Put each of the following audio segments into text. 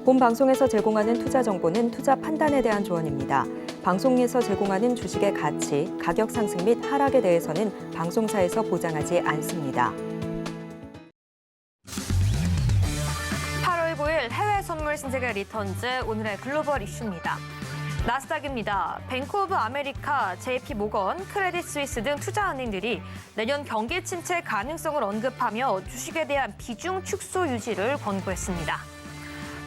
본 방송에서 제공하는 투자 정보는 투자 판단에 대한 조언입니다. 방송에서 제공하는 주식의 가치, 가격 상승 및 하락에 대해서는 방송사에서 보장하지 않습니다. 8월 9일 해외 선물 신세계 리턴즈 오늘의 글로벌 이슈입니다. 나스닥입니다. 뱅크 오브 아메리카, JP 모건, 크레딧 스위스 등 투자은행들이 내년 경기 침체 가능성을 언급하며 주식에 대한 비중 축소 유지를 권고했습니다.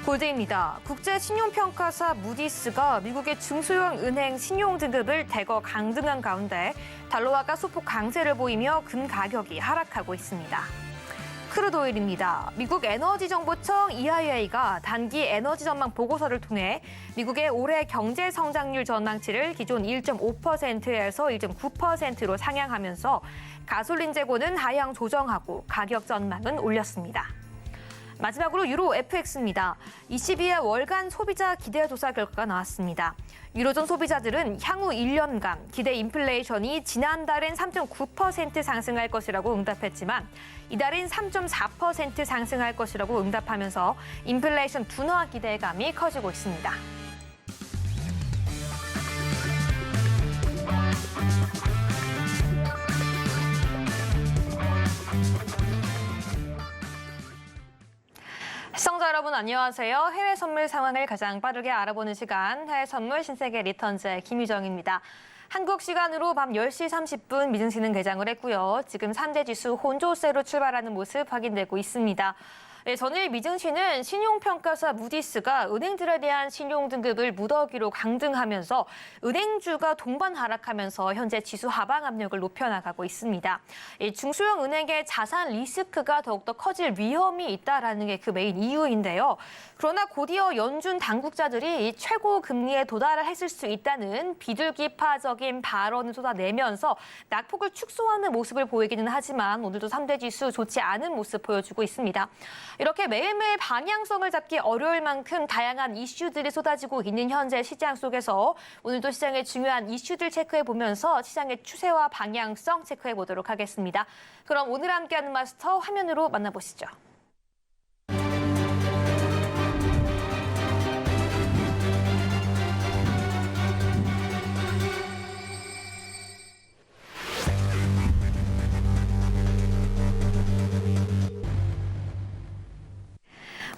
골드입니다. 국제신용평가사 무디스가 미국의 중소형 은행 신용 등급을 대거 강등한 가운데 달러화가 소폭 강세를 보이며 금 가격이 하락하고 있습니다. 크루드오일입니다. 미국 에너지정보청 EIA가 단기 에너지 전망 보고서를 통해 미국의 올해 경제 성장률 전망치를 기존 1.5%에서 1.9%로 상향하면서 가솔린 재고는 하향 조정하고 가격 전망은 올렸습니다. 마지막으로 유로 FX입니다. 22의 월간 소비자 기대 조사 결과가 나왔습니다. 유로존 소비자들은 향후 1년간 기대 인플레이션이 지난달엔 3.9% 상승할 것이라고 응답했지만 이달엔 3.4% 상승할 것이라고 응답하면서 인플레이션 둔화 기대감이 커지고 있습니다. 시청자 여러분 안녕하세요. 해외 선물 상황을 가장 빠르게 알아보는 시간 해외 선물 신세계 리턴즈의 김유정입니다. 한국 시간으로 밤 10시 30분 미증시는 개장을 했고요. 지금 3대 지수 혼조세로 출발하는 모습 확인되고 있습니다. 네, 전일 미증시는 신용평가사 무디스가 은행들에 대한 신용 등급을 무더기로 강등하면서 은행주가 동반 하락하면서 현재 지수 하방 압력을 높여나가고 있습니다. 중소형 은행의 자산 리스크가 더욱더 커질 위험이 있다라는 게 그 메인 이유인데요. 그러나 곧이어 연준 당국자들이 최고 금리에 도달했을 수 있다는 비둘기파적인 발언을 쏟아내면서 낙폭을 축소하는 모습을 보이기는 하지만 오늘도 3대 지수 좋지 않은 모습 보여주고 있습니다. 이렇게 매일매일 방향성을 잡기 어려울 만큼 다양한 이슈들이 쏟아지고 있는 현재 시장 속에서 오늘도 시장의 중요한 이슈들 체크해보면서 시장의 추세와 방향성 체크해보도록 하겠습니다. 그럼 오늘 함께하는 마스터 화면으로 만나보시죠.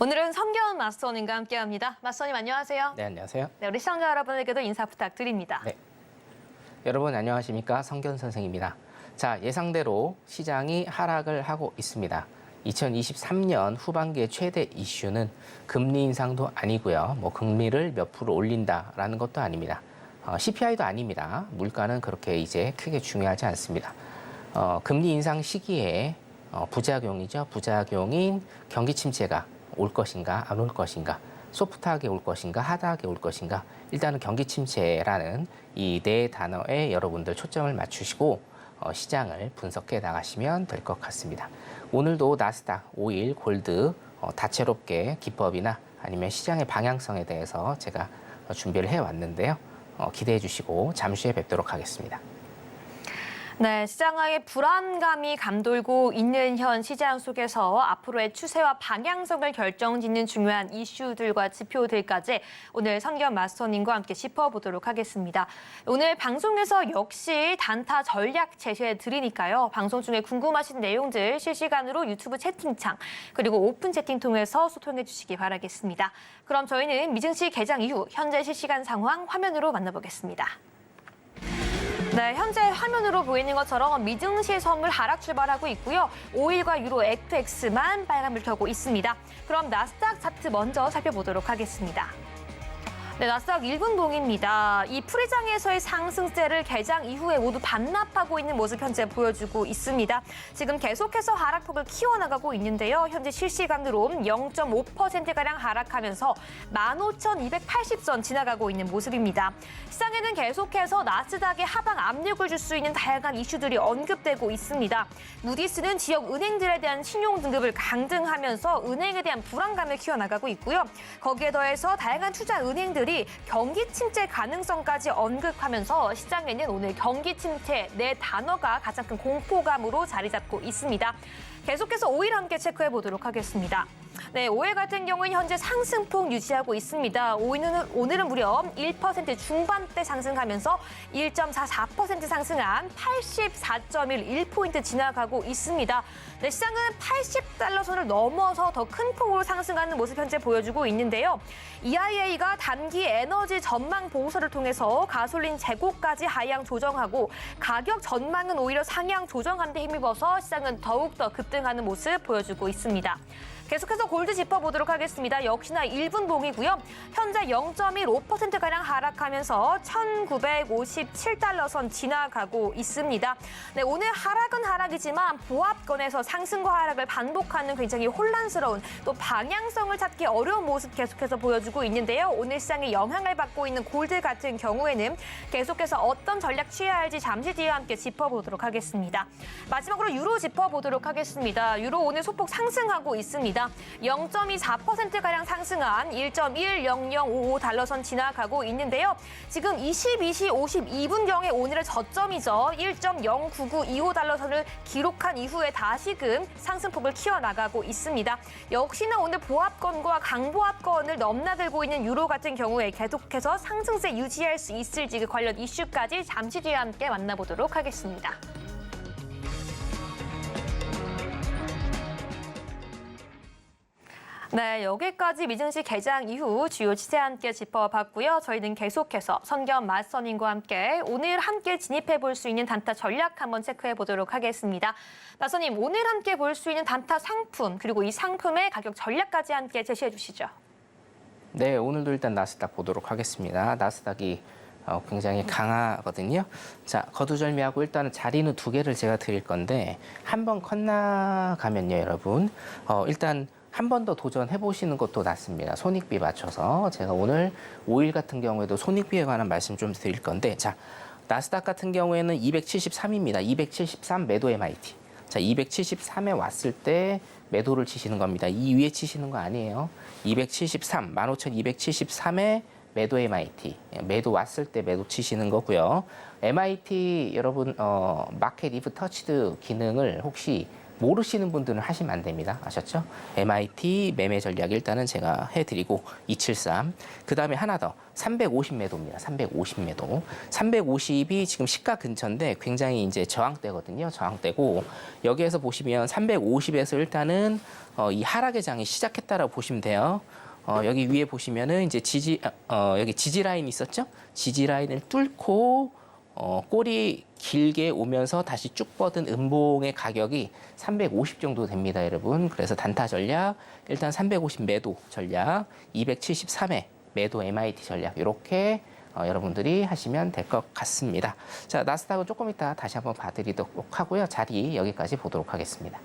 오늘은 성견 마스터님과 함께합니다. 마스터님 안녕하세요. 네, 안녕하세요. 네, 우리 시청자 여러분에게도 인사 부탁드립니다. 네. 여러분 안녕하십니까? 성견 선생입니다. 자, 예상대로 시장이 하락을 하고 있습니다. 2023년 후반기의 최대 이슈는 금리 인상도 아니고요. 금리를 몇 프로 올린다라는 것도 아닙니다. CPI도 아닙니다. 물가는 그렇게 이제 크게 중요하지 않습니다. 금리 인상 시기에 부작용이죠. 부작용인 경기 침체가 올 것인가 안 올 것인가, 소프트하게 올 것인가 하드하게 올 것인가, 일단은 경기 침체라는 이 네 단어에 여러분들 초점을 맞추시고 시장을 분석해 나가시면 될 것 같습니다. 오늘도 나스닥, 오일, 골드 다채롭게 기법이나 아니면 시장의 방향성에 대해서 제가 준비를 해왔는데요. 기대해 주시고 잠시 후에 뵙도록 하겠습니다. 네, 시장의 불안감이 감돌고 있는 현 시장 속에서 앞으로의 추세와 방향성을 결정짓는 중요한 이슈들과 지표들까지 오늘 성견 마스터님과 함께 짚어보도록 하겠습니다. 오늘 방송에서 역시 단타 전략 제시해 드리니까요. 방송 중에 궁금하신 내용들 실시간으로 유튜브 채팅창 그리고 오픈 채팅 통해서 소통해 주시기 바라겠습니다. 그럼 저희는 미증시 개장 이후 현재 실시간 상황 화면으로 만나보겠습니다. 네, 현재 화면으로 보이는 것처럼 미증시 선물 하락 출발하고 있고요. 오일과 유로 FX만 빨간불 켜고 있습니다. 그럼 나스닥 차트 먼저 살펴보도록 하겠습니다. 네, 나스닥 1분 봉입니다. 이 풀이장에서의 상승세를 개장 이후에 모두 반납하고 있는 모습 현재 보여주고 있습니다. 지금 계속해서 하락폭을 키워나가고 있는데요. 현재 실시간으로 0.5%가량 하락하면서 15,280선 지나가고 있는 모습입니다. 시장에는 계속해서 나스닥의 하방 압력을 줄 수 있는 다양한 이슈들이 언급되고 있습니다. 무디스는 지역 은행들에 대한 신용 등급을 강등하면서 은행에 대한 불안감을 키워나가고 있고요. 거기에 더해서 다양한 투자 은행들 전문가들이 경기 침체 가능성까지 언급하면서 시장에는 오늘 경기 침체 네 단어가 가장 큰 공포감으로 자리 잡고 있습니다. 계속해서 5일 함께 체크해 보도록 하겠습니다. 네, 5일 같은 경우는 현재 상승폭 유지하고 있습니다. 오늘은 무려 1% 중반대 상승하면서 1.44% 상승한 84.11포인트 지나가고 있습니다. 네, 시장은 80달러 선을 넘어서 더 큰 폭으로 상승하는 모습 현재 보여주고 있는데요. EIA가 단기 에너지 전망 보고서를 통해서 가솔린 재고까지 하향 조정하고 가격 전망은 오히려 상향 조정하는 데 힘입어서 시장은 더욱더 급등하는 모습 보여주고 있습니다. 계속해서 골드 짚어보도록 하겠습니다. 역시나 1분 봉이고요. 현재 0.15%가량 하락하면서 1,957달러 선 지나가고 있습니다. 네, 오늘 하락은 하락이지만 보합권에서 상승과 하락을 반복하는 굉장히 혼란스러운 또 방향성을 찾기 어려운 모습 계속해서 보여주고 있는데요. 오늘 시장에 영향을 받고 있는 골드 같은 경우에는 계속해서 어떤 전략 취해야 할지 잠시 뒤에 함께 짚어보도록 하겠습니다. 마지막으로 유로 짚어보도록 하겠습니다. 유로 오늘 소폭 상승하고 있습니다. 0.24%가량 상승한 1.10055달러 선 지나가고 있는데요. 지금 22시 52분경에 오늘의 저점이죠. 1.09925달러 선을 기록한 이후에 다시금 상승폭을 키워나가고 있습니다. 역시나 오늘 보합권과 강보합권을 넘나들고 있는 유로 같은 경우에 계속해서 상승세 유지할 수 있을지 그 관련 이슈까지 잠시 뒤에 함께 만나보도록 하겠습니다. 네, 여기까지 미증시 개장 이후 주요 시세 함께 짚어봤고요. 저희는 계속해서 선겸 맞선님과 함께 오늘 함께 진입해 볼 수 있는 단타 전략 한번 체크해 보도록 하겠습니다. 맞선님, 오늘 함께 볼 수 있는 단타 상품 그리고 이 상품의 가격 전략까지 함께 제시해 주시죠. 네, 오늘도 일단 나스닥 보도록 하겠습니다. 나스닥이 굉장히 강하거든요. 자, 거두절미하고 일단은 자리는 두 개를 제가 드릴 건데 한번 컷나가면요, 여러분. 일단 한 번 더 도전해 보시는 것도 낫습니다. 손익비 맞춰서 제가 오늘 5일 같은 경우에도 손익비에 관한 말씀 좀 드릴 건데, 자, 나스닥 같은 경우에는 273입니다. 273 매도 MIT. 자, 273에 왔을 때 매도를 치시는 겁니다. 이 위에 치시는 거 아니에요. 273, 15,273에 매도 MIT. 매도 왔을 때 매도 치시는 거고요. MIT 여러분 마켓 이브 터치드 기능을 혹시 모르시는 분들은 하시면 안 됩니다. 아셨죠? MIT 매매 전략 일단은 제가 해드리고 273. 그 다음에 하나 더 350 매도입니다. 350 매도. 350이 지금 시가 근처인데 굉장히 이제 저항대거든요. 저항대고 여기에서 보시면 350에서 일단은 이 하락의 장이 시작했다라고 보시면 돼요. 여기 위에 보시면은 이제 여기 지지 라인 있었죠? 지지 라인을 뚫고 꼬리 길게 오면서 다시 쭉 뻗은 음봉의 가격이 350 정도 됩니다, 여러분. 그래서 단타 전략, 일단 350 매도 전략, 273에 매도 MIT 전략, 이렇게 여러분들이 하시면 될 것 같습니다. 자, 나스닥은 조금 이따 다시 한번 봐드리도록 하고요. 자리 여기까지 보도록 하겠습니다.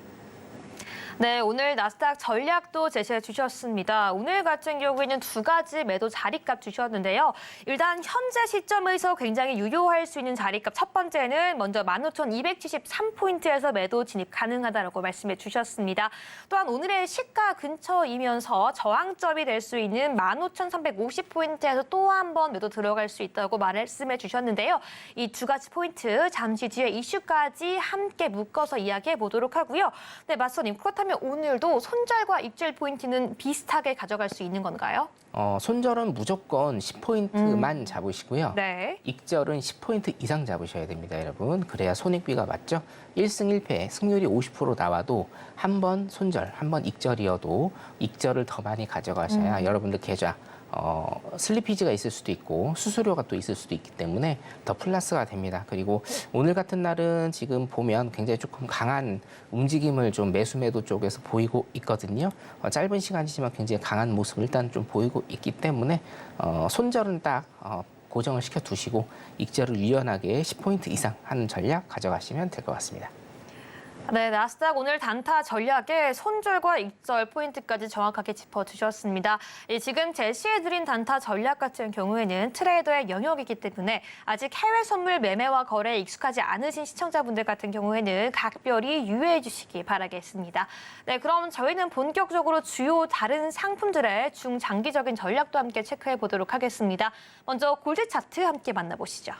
네, 오늘 나스닥 전략도 제시해 주셨습니다. 오늘 같은 경우에는 두 가지 매도 자리값 주셨는데요. 일단 현재 시점에서 굉장히 유효할 수 있는 자리값 첫 번째는 먼저 15,273포인트에서 매도 진입 가능하다고 말씀해 주셨습니다. 또한 오늘의 시가 근처이면서 저항점이 될 수 있는 15,350포인트에서 또 한 번 매도 들어갈 수 있다고 말씀해 주셨는데요. 이 두 가지 포인트 잠시 뒤에 이슈까지 함께 묶어서 이야기해 보도록 하고요. 네, 맞선님, 그렇다면 오늘도 손절과 입절 포인트는 비슷하게 가져갈 수 있는 건가요? 손절은 무조건 10포인트만 잡으시고요. 네. 익절은 10포인트 이상 잡으셔야 됩니다, 여러분. 그래야 손익비가 맞죠? 1승 1패, 승률이 50% 나와도 한 번 손절, 한 번 익절이어도 익절을 더 많이 가져가셔야 여러분들 계좌 슬리피지가 있을 수도 있고 수수료가 또 있을 수도 있기 때문에 더 플러스가 됩니다. 그리고 오늘 같은 날은 지금 보면 굉장히 조금 강한 움직임을 좀 매수매도 쪽에서 보이고 있거든요. 짧은 시간이지만 굉장히 강한 모습을 일단 좀 보이고 있기 때문에 손절은 딱 고정을 시켜 두시고 익절을 유연하게 10포인트 이상 하는 전략 가져가시면 될 것 같습니다. 네, 나스닥 오늘 단타 전략에 손절과 익절 포인트까지 정확하게 짚어주셨습니다. 지금 제시해드린 단타 전략 같은 경우에는 트레이더의 영역이기 때문에 아직 해외 선물 매매와 거래에 익숙하지 않으신 시청자분들 같은 경우에는 각별히 유의해 주시기 바라겠습니다. 네, 그럼 저희는 본격적으로 주요 다른 상품들의 중장기적인 전략도 함께 체크해 보도록 하겠습니다. 먼저 골드 차트 함께 만나보시죠.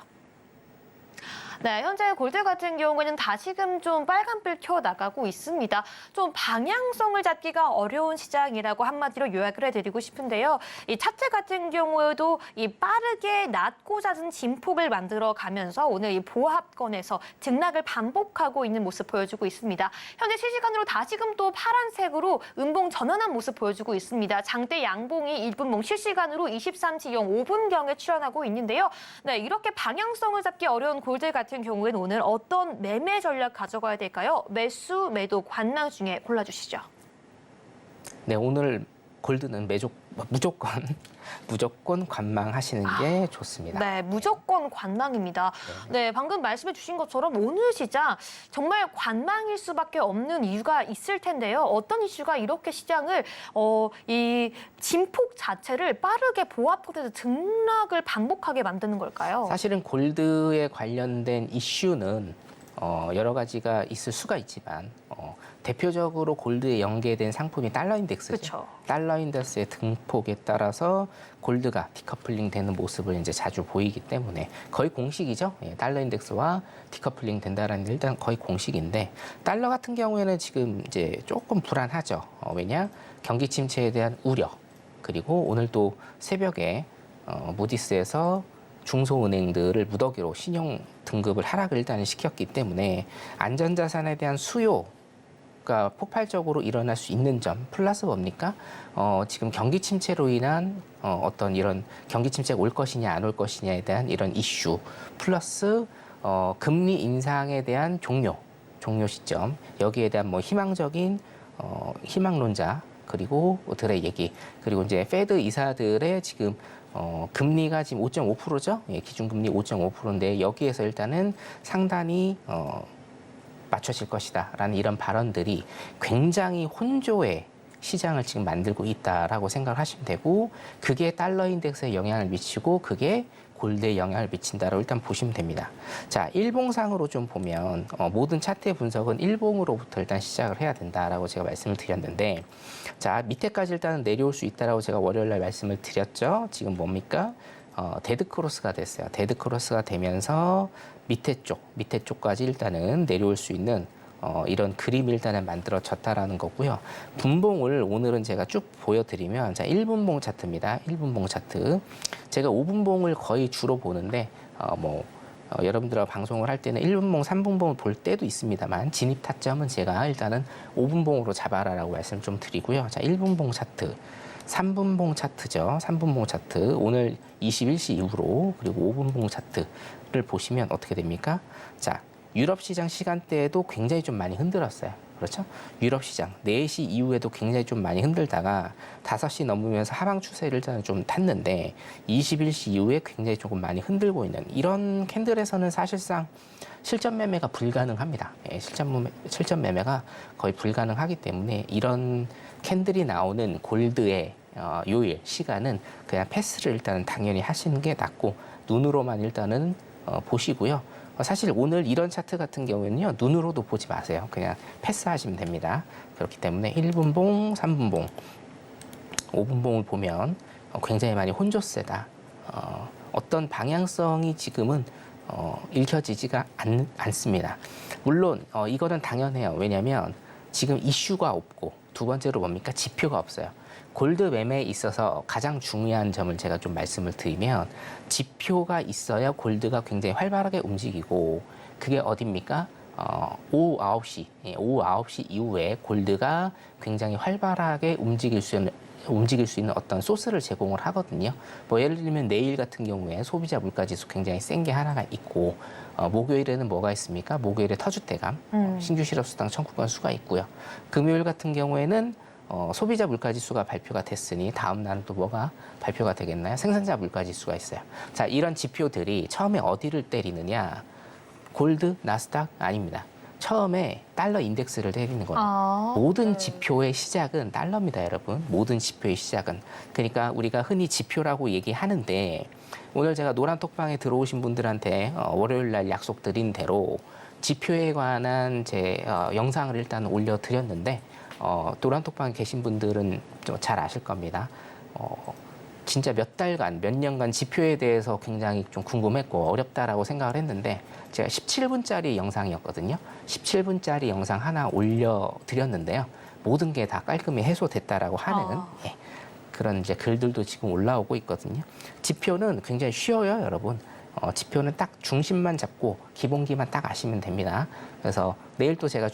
네, 현재 골드 같은 경우에는 다시금 좀 빨간불 켜나가고 있습니다. 좀 방향성을 잡기가 어려운 시장이라고 한마디로 요약을 해드리고 싶은데요. 이 차트 같은 경우에도 이 빠르게 낮고 잦은 진폭을 만들어 가면서 오늘 이 보합권에서 등락을 반복하고 있는 모습 보여주고 있습니다. 현재 실시간으로 다시금 또 파란색으로 음봉 전환한 모습 보여주고 있습니다. 장대 양봉이 1분봉 실시간으로 23시 05분경에 출현하고 있는데요. 네, 이렇게 방향성을 잡기 어려운 골드 같은 경우에는 오늘 어떤 매매 전략 가져가야 될까요? 매수, 매도, 관망 중에 골라주시죠. 네, 오늘 골드는 무조건 관망하시는 게 좋습니다. 네, 무조건 관망입니다. 네, 방금 말씀해 주신 것처럼 오늘 시장 정말 관망일 수밖에 없는 이유가 있을 텐데요. 어떤 이슈가 이렇게 시장을 이 진폭 자체를 빠르게 보합권에서 등락을 반복하게 만드는 걸까요? 사실은 골드에 관련된 이슈는 여러 가지가 있을 수가 있지만 대표적으로 골드에 연계된 상품이 달러 인덱스죠. 그쵸. 달러 인덱스의 등폭에 따라서 골드가 디커플링 되는 모습을 이제 자주 보이기 때문에 거의 공식이죠. 예, 달러 인덱스와 디커플링 된다라는 게 일단 거의 공식인데 달러 같은 경우에는 지금 이제 조금 불안하죠. 왜냐? 경기 침체에 대한 우려 그리고 오늘 또 새벽에 무디스에서 중소은행들을 무더기로 신용 등급을 하락을 일단 시켰기 때문에 안전자산에 대한 수요가 폭발적으로 일어날 수 있는 점 플러스 뭡니까? 지금 경기 침체로 인한 어떤 이런 경기 침체가 올 것이냐 안 올 것이냐에 대한 이런 이슈 플러스 금리 인상에 대한 종료 시점 여기에 대한 뭐 희망적인 희망론자 그리고 들의 얘기 그리고 이제 페드 이사들의 지금 금리가 지금 5.5%죠. 예, 기준금리 5.5%인데 여기에서 일단은 상단이 맞춰질 것이다라는 이런 발언들이 굉장히 혼조의 시장을 지금 만들고 있다라고 생각을 하시면 되고 그게 달러 인덱스에 영향을 미치고 그게 골드에 영향을 미친다라고 일단 보시면 됩니다. 자, 일봉상으로 좀 보면 모든 차트의 분석은 일봉으로부터 일단 시작을 해야 된다라고 제가 말씀을 드렸는데 자, 밑에까지 일단은 내려올 수 있다라고 제가 월요일 날 말씀을 드렸죠. 지금 뭡니까? 데드 크로스가 됐어요. 데드 크로스가 되면서 밑에 쪽까지 일단은 내려올 수 있는 이런 그림이 일단은 만들어졌다라는 거고요. 분봉을 오늘은 제가 쭉 보여드리면 자 1분봉 차트입니다. 1분봉 차트. 제가 5분봉을 거의 주로 보는데 여러분들하고 방송을 할 때는 1분봉, 3분봉을 볼 때도 있습니다만 진입 타점은 제가 일단은 5분봉으로 잡아라라고 말씀 좀 드리고요. 자 1분봉 차트. 3분봉 차트죠. 3분봉 차트. 오늘 21시 이후로 그리고 5분봉 차트를 보시면 어떻게 됩니까? 자, 유럽 시장 시간대에도 굉장히 좀 많이 흔들었어요. 그렇죠? 유럽 시장 4시 이후에도 굉장히 좀 많이 흔들다가 5시 넘으면서 하방 추세를 일단은 좀 탔는데 21시 이후에 굉장히 조금 많이 흔들고 있는 이런 캔들에서는 사실상 실전 매매가 불가능합니다. 예, 실전 매매가 거의 불가능하기 때문에 이런 캔들이 나오는 골드의 요일 시간은 그냥 패스를 일단은 당연히 하시는 게 낫고 눈으로만 일단은 보시고요. 사실 오늘 이런 차트 같은 경우에는요. 눈으로도 보지 마세요. 그냥 패스하시면 됩니다. 그렇기 때문에 1분봉, 3분봉, 5분봉을 보면 굉장히 많이 혼조세다. 어떤 방향성이 지금은 읽혀지지가 않습니다. 물론 이거는 당연해요. 왜냐하면 지금 이슈가 없고 두 번째로 뭡니까? 지표가 없어요. 골드 매매에 있어서 가장 중요한 점을 제가 좀 말씀을 드리면 지표가 있어야 골드가 굉장히 활발하게 움직이고 그게 어딥니까? 오후 9시, 오후 9시 이후에 골드가 굉장히 활발하게 움직일 수 있는 어떤 소스를 제공을 하거든요. 뭐 예를 들면 내일 같은 경우에 소비자 물가지수 굉장히 센 게 하나가 있고 목요일에는 뭐가 있습니까? 목요일에 터줏대감, 신규 실업수당 청구 건수가 있고요. 금요일 같은 경우에는 소비자 물가지수가 발표가 됐으니 다음 날은 또 뭐가 발표가 되겠나요? 생산자 물가지수가 있어요. 자, 이런 지표들이 처음에 어디를 때리느냐? 골드, 나스닥 아닙니다. 처음에 달러 인덱스를 때리는 거예요. 모든 지표의 시작은 달러입니다, 여러분. 모든 지표의 시작은. 그러니까 우리가 흔히 지표라고 얘기하는데 오늘 제가 노란톡방에 들어오신 분들한테 월요일 날 약속드린 대로 지표에 관한 제 영상을 일단 올려드렸는데 노란톡방에 계신 분들은 좀 잘 아실 겁니다. 진짜 몇 달간, 몇 년간 지표에 대해서 굉장히 좀 궁금했고 어렵다라고 생각을 했는데 제가 17분짜리 영상이었거든요. 17분짜리 영상 하나 올려드렸는데요. 모든 게 다 깔끔히 해소됐다라고 하는 예, 그런 이제 글들도 지금 올라오고 있거든요. 지표는 굉장히 쉬워요, 여러분. 지표는 딱 중심만 잡고 기본기만 딱 아시면 됩니다. 그래서 내일 또 제가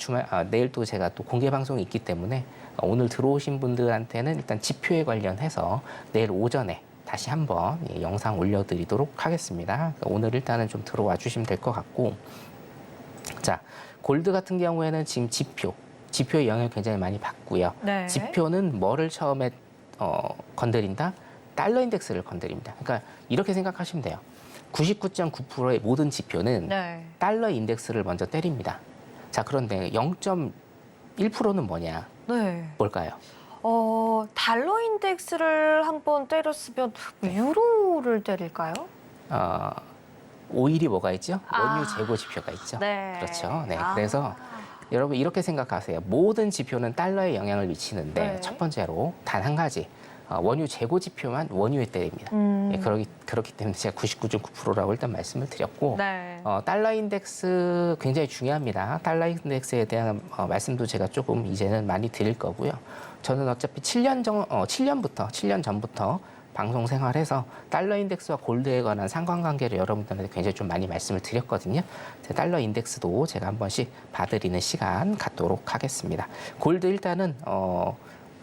내일 또 제가 또 공개 방송이 있기 때문에 오늘 들어오신 분들한테는 일단 지표에 관련해서 내일 오전에 다시 한번 영상 올려드리도록 하겠습니다. 오늘 일단은 좀 들어와 주시면 될 것 같고, 자 골드 같은 경우에는 지금 지표의 영향을 굉장히 많이 받고요. 네. 지표는 뭐를 처음에 건드린다? 달러 인덱스를 건드립니다. 그러니까 이렇게 생각하시면 돼요. 99.9%의 모든 지표는 네. 달러 인덱스를 먼저 때립니다. 자, 그런데 0.1%는 뭐냐? 네. 뭘까요? 달러 인덱스를 한번 때렸으면 유로를 때릴까요? 오일이 뭐가 있죠? 원유 재고 지표가 있죠. 네. 그렇죠. 네. 그래서 여러분 이렇게 생각하세요. 모든 지표는 달러에 영향을 미치는데 네. 첫 번째로 단 한 가지 원유 재고 지표만 원유에 때립니다. 예, 그렇기 때문에 제가 99.9%라고 일단 말씀을 드렸고 네. 달러 인덱스 굉장히 중요합니다. 달러 인덱스에 대한 말씀도 제가 조금 이제는 많이 드릴 거고요. 저는 어차피 7년 전부터 방송 생활해서 달러 인덱스와 골드에 관한 상관관계를 여러분들한테 굉장히 좀 많이 말씀을 드렸거든요. 달러 인덱스도 제가 한 번씩 봐드리는 시간 갖도록 하겠습니다. 골드 일단은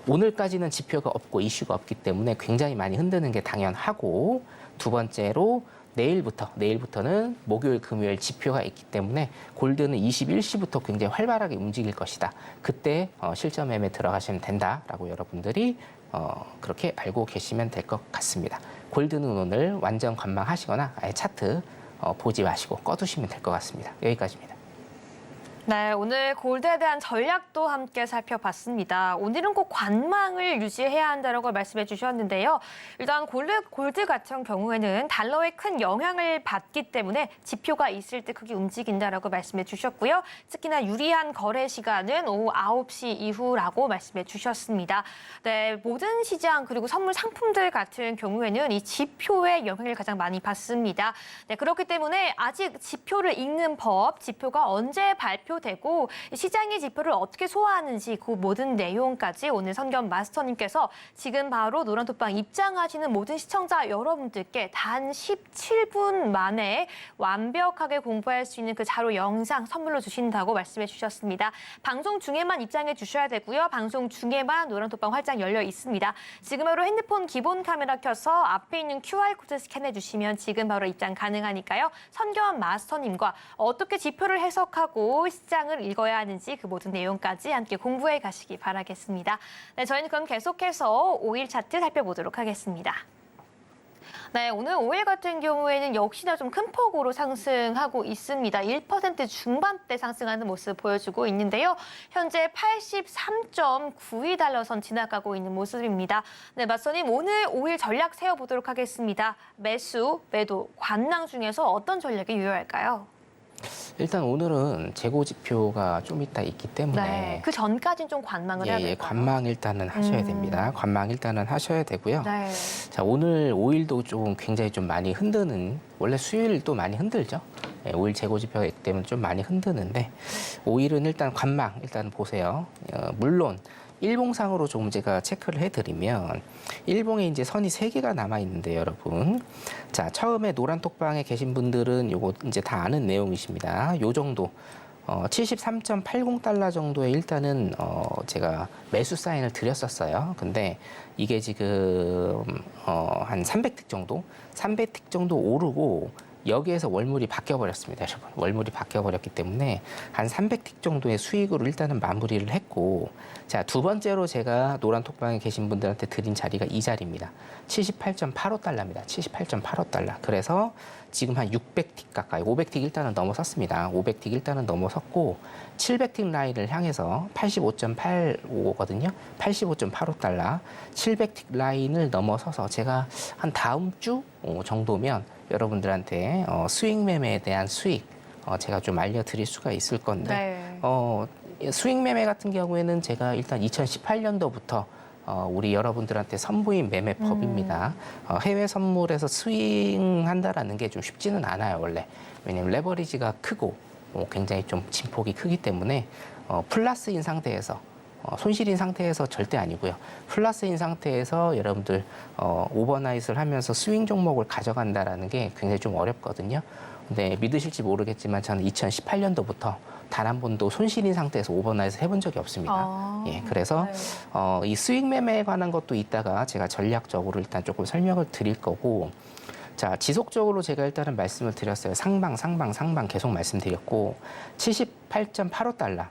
오늘까지는 지표가 없고 이슈가 없기 때문에 굉장히 많이 흔드는 게 당연하고, 두 번째로 내일부터는 목요일, 금요일 지표가 있기 때문에 골드는 21시부터 굉장히 활발하게 움직일 것이다. 그때 실전 매매 들어가시면 된다라고 여러분들이 그렇게 알고 계시면 될 것 같습니다. 골드는 오늘 완전 관망하시거나 아예 차트 보지 마시고 꺼두시면 될 것 같습니다. 여기까지입니다. 네, 오늘 골드에 대한 전략도 함께 살펴봤습니다. 오늘은 꼭 관망을 유지해야 한다고 말씀해 주셨는데요. 일단 골드 같은 경우에는 달러에 큰 영향을 받기 때문에 지표가 있을 때 크게 움직인다라고 말씀해 주셨고요. 특히나 유리한 거래 시간은 오후 9시 이후라고 말씀해 주셨습니다. 네, 모든 시장 그리고 선물 상품들 같은 경우에는 이 지표의 영향을 가장 많이 받습니다. 네, 그렇기 때문에 아직 지표를 읽는 법, 지표가 언제 발표되고 시장의 지표를 어떻게 소화하는지 그 모든 내용까지 오늘 선견 마스터님께서 지금 바로 노란톡방 입장하시는 모든 시청자 여러분들께 단 17분 만에 완벽하게 공부할 수 있는 그 자료 영상 선물로 주신다고 말씀해 주셨습니다. 방송 중에만 입장해 주셔야 되고요. 방송 중에만 노란톡방 활짝 열려 있습니다. 지금 바로 핸드폰 기본 카메라 켜서 앞에 있는 QR코드 스캔해 주시면 지금 바로 입장 가능하니까요. 선견 마스터님과 어떻게 지표를 해석하고 시장을 읽어야 하는지 그 모든 내용까지 함께 공부해 가시기 바라겠습니다. 네, 저희는 그럼 계속해서 5일 차트 살펴보도록 하겠습니다. 네, 오늘 5일 같은 경우에는 역시나 좀 큰 폭으로 상승하고 있습니다. 1% 중반대 상승하는 모습 보여주고 있는데요. 현재 83.92달러 선 지나가고 있는 모습입니다. 네, 마스터님 오늘 5일 전략 세워보도록 하겠습니다. 매수, 매도, 관망 중에서 어떤 전략이 유효할까요? 일단 오늘은 재고 지표가 좀 이따 있기 때문에 네, 그 전까지는 좀 관망을 해야 될까요? 관망 일단은 하셔야 됩니다. 관망 일단은 하셔야 되고요. 네. 자, 오늘 5일도 좀 굉장히 좀 많이 흔드는, 원래 수요일도 많이 흔들죠. 5일 재고 지표가 있기 때문에 좀 많이 흔드는데 5일은 일단 관망 일단 보세요. 물론 일봉상으로 조금 제가 체크를 해드리면 일봉에 이제 선이 3개가 남아 있는데 여러분, 자 처음에 노란톡방에 계신 분들은 요거 이제 다 아는 내용이십니다. 요 정도 73.80달러 정도에 일단은 제가 매수 사인을 드렸었어요. 근데 이게 지금 한 300틱 정도 오르고 여기에서 월물이 바뀌어버렸습니다, 여러분. 월물이 바뀌어버렸기 때문에 한 300틱 정도의 수익으로 일단은 마무리를 했고, 자, 두 번째로 제가 노란 톡방에 계신 분들한테 드린 자리가 이 자리입니다. 78.85달러입니다. 78.85달러. 그래서 지금 한 600틱 가까이, 500틱 일단은 넘어섰습니다. 500틱 일단은 넘어섰고, 700틱 라인을 향해서 85.85거든요. 85.85달러. 700틱 라인을 넘어서서 제가 한 다음 주 정도면 여러분들한테 수익 매매에 대한 수익 제가 좀 알려드릴 수가 있을 건데 수익 매매 같은 경우에는 제가 일단 2018년도부터 우리 여러분들한테 선보인 매매법입니다. 해외 선물에서 스윙한다라는 게 좀 쉽지는 않아요, 원래. 왜냐하면 레버리지가 크고 굉장히 좀 진폭이 크기 때문에 플러스인 상태에서 손실인 상태에서 절대 아니고요. 플러스인 상태에서 여러분들 오버나잇을 하면서 스윙 종목을 가져간다라는 게 굉장히 좀 어렵거든요. 근데 믿으실지 모르겠지만 저는 2018년도부터 단 한 번도 손실인 상태에서 오버나잇을 해본 적이 없습니다. 예, 그래서 이 수익 매매에 관한 것도 이따가 제가 전략적으로 일단 조금 설명을 드릴 거고, 자, 지속적으로 제가 일단은 말씀을 드렸어요. 상방 계속 말씀드렸고, 78.85달러.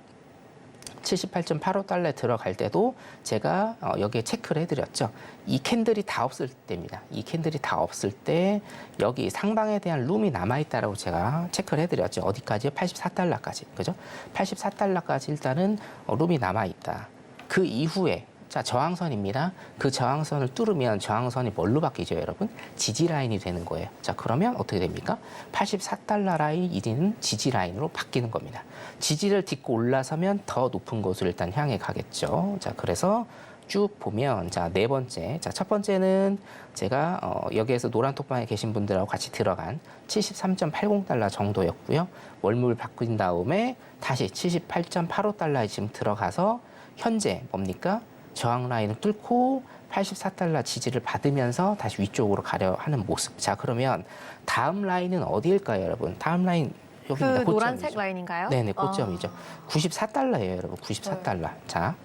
78.85달러에 들어갈 때도 제가 여기에 체크를 해드렸죠. 이 캔들이 다 없을 때입니다. 이 캔들이 다 없을 때 여기 상방에 대한 룸이 남아있다라고 제가 체크를 해드렸죠. 어디까지요? 84달러까지. 그죠? 84달러까지 일단은 룸이 남아있다. 그 이후에 자, 저항선입니다. 그 저항선을 뚫으면 저항선이 뭘로 바뀌죠, 여러분? 지지 라인이 되는 거예요. 자, 그러면 어떻게 됩니까? 84달러 라인이 지지 라인으로 바뀌는 겁니다. 지지를 딛고 올라서면 더 높은 곳을 일단 향해 가겠죠. 자, 그래서 쭉 보면 자, 네 번째. 자, 첫 번째는 제가 여기에서 노란 톡방에 계신 분들하고 같이 들어간 73.80달러 정도였고요. 월물 바뀐 다음에 다시 78.85달러에 지금 들어가서 현재 뭡니까? 저항 라인을 뚫고 84달러 지지를 받으면서 다시 위쪽으로 가려 하는 모습. 자, 그러면 다음 라인은 어디일까요, 여러분? 다음 라인 여기입니다. 그 노란색 라인인가요? 네네, 고점이죠. 94달러예요, 여러분. 94달러. 네. 자,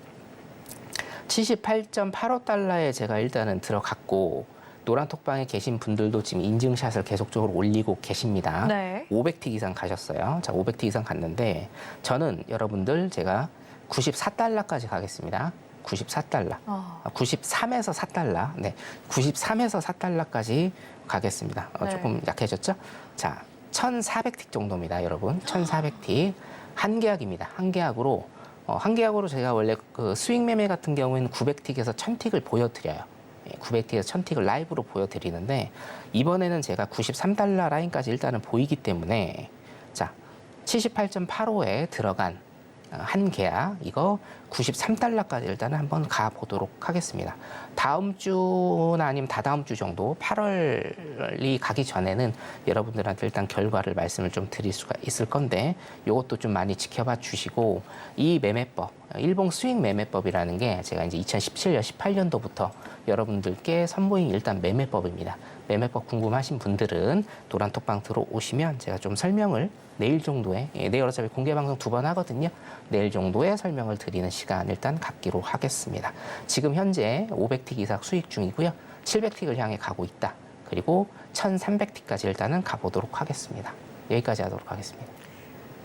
78.85달러에 제가 일단은 들어갔고, 노란 톡방에 계신 분들도 지금 인증샷을 계속적으로 올리고 계십니다. 네. 500틱 이상 가셨어요. 자, 500틱 이상 갔는데 저는 여러분들 제가 94달러까지 가겠습니다. 94달러. 93에서 4달러. 네. 93에서 4달러까지 가겠습니다. 네. 조금 약해졌죠? 자, 1,400틱 정도입니다, 여러분. 1,400틱. 한 계약입니다. 한 계약으로. 한 계약으로 제가 원래 그 수익 매매 같은 경우에는 900틱에서 1,000틱을 보여드려요. 900틱에서 1,000틱을 라이브로 보여드리는데 이번에는 제가 93달러 라인까지 일단은 보이기 때문에 자, 78.85에 들어간 한 계약 이거 93달러까지 일단은 한번 가보도록 하겠습니다. 다음 주나 아니면 다다음 주 정도 8월이 가기 전에는 여러분들한테 일단 결과를 말씀을 좀 드릴 수가 있을 건데 이것도 좀 많이 지켜봐 주시고 이 매매법 일봉 수익 매매법이라는 게 제가 이제 2017년 18년도부터 여러분들께 선보인 일단 매매법입니다. 매매법 궁금하신 분들은 노란 톡방 들어오시면 제가 좀 설명을 내일 정도에 내일 어차피 공개 방송 2번 하거든요. 내일 정도에 설명을 드리는 시간 일단 갖기로 하겠습니다. 지금 현재 500틱 이상 수익 중이고요. 700틱을 향해 가고 있다. 그리고 1300틱까지 일단은 가보도록 하겠습니다. 여기까지 하도록 하겠습니다.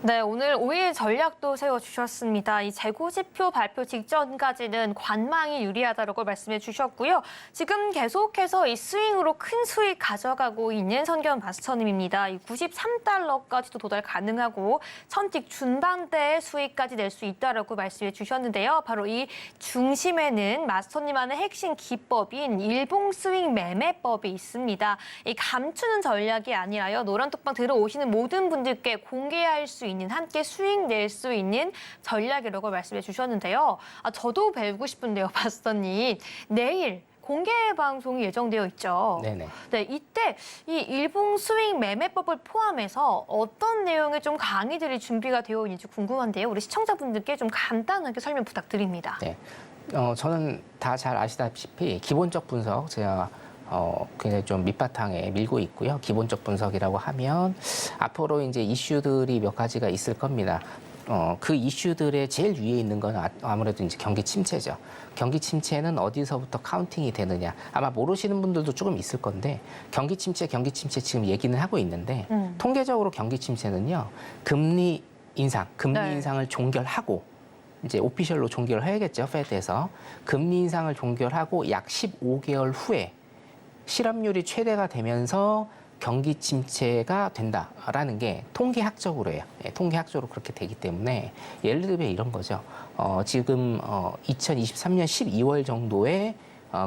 네, 오늘 5일 전략도 세워주셨습니다. 이 재고지표 발표 직전까지는 관망이 유리하다고 말씀해 주셨고요. 지금 계속해서 이 스윙으로 큰 수익 가져가고 있는 선경 마스터님입니다. 이 93달러까지도 도달 가능하고 1,000틱 중반대의 수익까지 낼 수 있다라고 말씀해 주셨는데요. 바로 이 중심에는 마스터님만의 핵심 기법인 일봉 스윙 매매법이 있습니다. 이 감추는 전략이 아니라요. 노란톡방 들어오시는 모든 분들께 공개할 수 있는 함께 수익 낼 수 있는 전략이라고 말씀해 주셨는데요. 저도 배우고 싶은데요, 마스터님. 내일 공개 방송이 예정되어 있죠. 네네. 네, 이때 이 일봉 스윙 매매법을 포함해서 어떤 내용의 좀 강의들이 준비가 되어 있는지 궁금한데요. 우리 시청자분들께 좀 간단하게 설명 부탁드립니다. 네. 저는 다 잘 아시다시피 기본적 분석 제가 굉장히 좀 밑바탕에 밀고 있고요. 기본적 분석이라고 하면 앞으로 이제 이슈들이 몇 가지가 있을 겁니다. 그 이슈들의 제일 위에 있는 건 아무래도 이제 경기 침체죠. 경기 침체는 어디서부터 카운팅이 되느냐. 아마 모르시는 분들도 조금 있을 건데 경기 침체 지금 얘기는 하고 있는데 통계적으로 경기 침체는요. 금리 인상을 종결하고 이제 오피셜로 종결을 해야겠죠. 페드에서 금리 인상을 종결하고 약 15개월 후에 실업률이 최대가 되면서 경기 침체가 된다라는 게 통계학적으로예요. 통계학적으로 그렇게 되기 때문에 예를 들면 이런 거죠. 지금 2023년 12월 정도에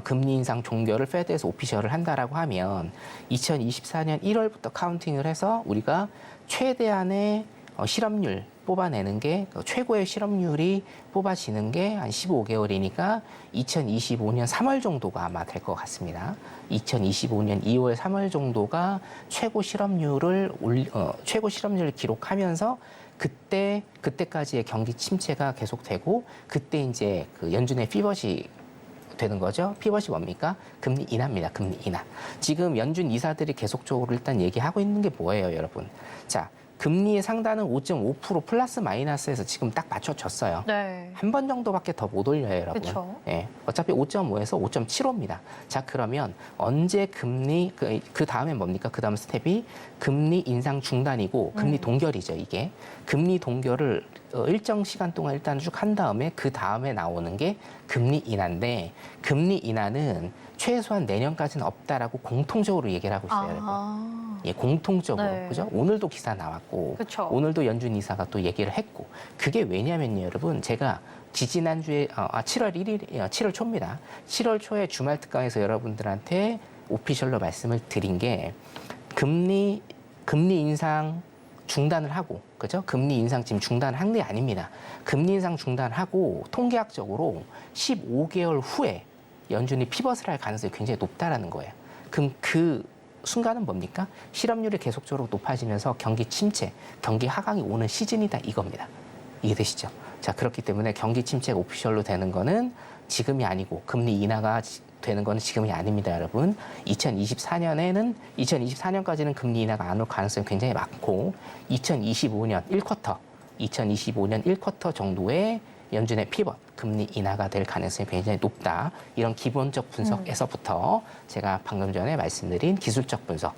금리 인상 종결을 페드에서 오피셜을 한다라고 하면 2024년 1월부터 카운팅을 해서 우리가 최대한의 실업률 뽑아내는 게 최고의 실업률이 뽑아지는 게 한 15개월이니까 2025년 3월 정도가 아마 될 것 같습니다. 2025년 2월 3월 정도가 최고 실업률을 기록하면서 그때까지의 경기 침체가 계속되고 그때 이제 그 연준의 피벗이 되는 거죠. 피벗이 뭡니까? 금리 인하입니다. 금리 인하. 지금 연준 이사들이 계속적으로 일단 얘기하고 있는 게 뭐예요, 여러분? 자, 금리의 상단은 5.5% 플러스 마이너스에서 지금 딱 맞춰졌어요. 네. 한 번 정도밖에 더 못 올려요, 여러분. 그쵸. 예, 어차피 5.5에서 5.75입니다. 자, 그러면 언제 금리 그 다음에 뭡니까? 그 다음 스텝이 금리 인상 중단이고 금리 동결이죠, 이게. 금리 동결을 일정 시간 동안 일단 쭉 한 다음에 그 다음에 나오는 게 금리 인하인데 금리 인하는 최소한 내년까지는 없다라고 공통적으로 얘기를 하고 있어요, 여러분. 예, 공통적으로. 네. 그죠? 오늘도 기사 나왔고, 그쵸. 오늘도 연준 이사가 또 얘기를 했고, 그게 왜냐면요, 여러분. 제가 지지난주에, 7월 초입니다. 7월 초에 주말 특강에서 여러분들한테 오피셜로 말씀을 드린 게, 금리 인상 중단을 하고, 그죠? 금리 인상 지금 중단한 게 아닙니다. 금리 인상 중단하고, 통계학적으로 15개월 후에 연준이 피벗을 할 가능성이 굉장히 높다라는 거예요. 그럼 그 순간은 뭡니까? 실업률이 계속적으로 높아지면서 경기 침체, 경기 하강이 오는 시즌이다 이겁니다. 이해되시죠? 자, 그렇기 때문에 경기 침체가 오피셜로 되는 거는 지금이 아니고 금리 인하가 되는 거는 지금이 아닙니다, 여러분. 2024년까지는 금리 인하가 안 올 가능성이 굉장히 많고 2025년 1쿼터 정도에 연준의 피벗, 금리 인하가 될 가능성이 굉장히 높다. 이런 기본적 분석에서부터 제가 방금 전에 말씀드린 기술적 분석,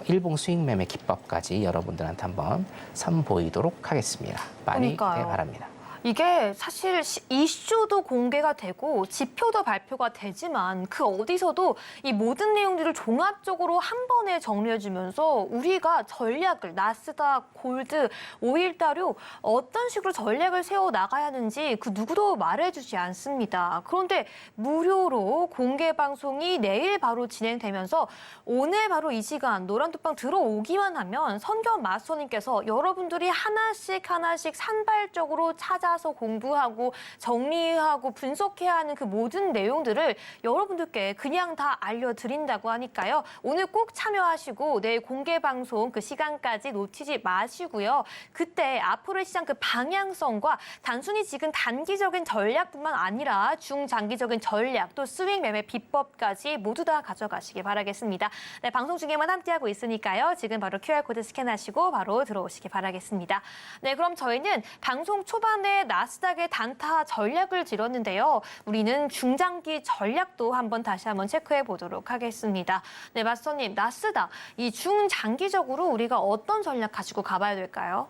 일봉 수익 매매 기법까지 여러분들한테 한번 선보이도록 하겠습니다. 많이 기대 그러니까요. 바랍니다. 이게 사실 이슈도 공개가 되고 지표도 발표가 되지만 그 어디서도 이 모든 내용들을 종합적으로 한 번에 정리해주면서 우리가 전략을 나스닥, 골드, 오일다류 어떤 식으로 전략을 세워 나가야 하는지 그 누구도 말해주지 않습니다. 그런데 무료로 공개 방송이 내일 바로 진행되면서 오늘 바로 이 시간 노란톡방 들어오기만 하면 선견 마스터님께서 여러분들이 하나씩 산발적으로 찾아서 공부하고 정리하고 분석해야 하는 그 모든 내용들을 여러분들께 그냥 다 알려드린다고 하니까요. 오늘 꼭 참여하시고 내일 공개 방송 그 시간까지 놓치지 마시고요. 그때 앞으로의 시장 그 방향성과 단순히 지금 단기적인 전략뿐만 아니라 중장기적인 전략 또 스윙 매매 비법까지 모두 다 가져가시기 바라겠습니다. 네, 방송 중에만 함께하고 있으니까요. 지금 바로 QR코드 스캔하시고 바로 들어오시기 바라겠습니다. 네, 그럼 저희는 방송 초반에 나스닥의 단타 전략을 들었는데요. 우리는 중장기 전략도 다시 한번 체크해 보도록 하겠습니다. 네, 마스터님, 나스닥 이 중장기적으로 우리가 어떤 전략 가지고 가봐야 될까요?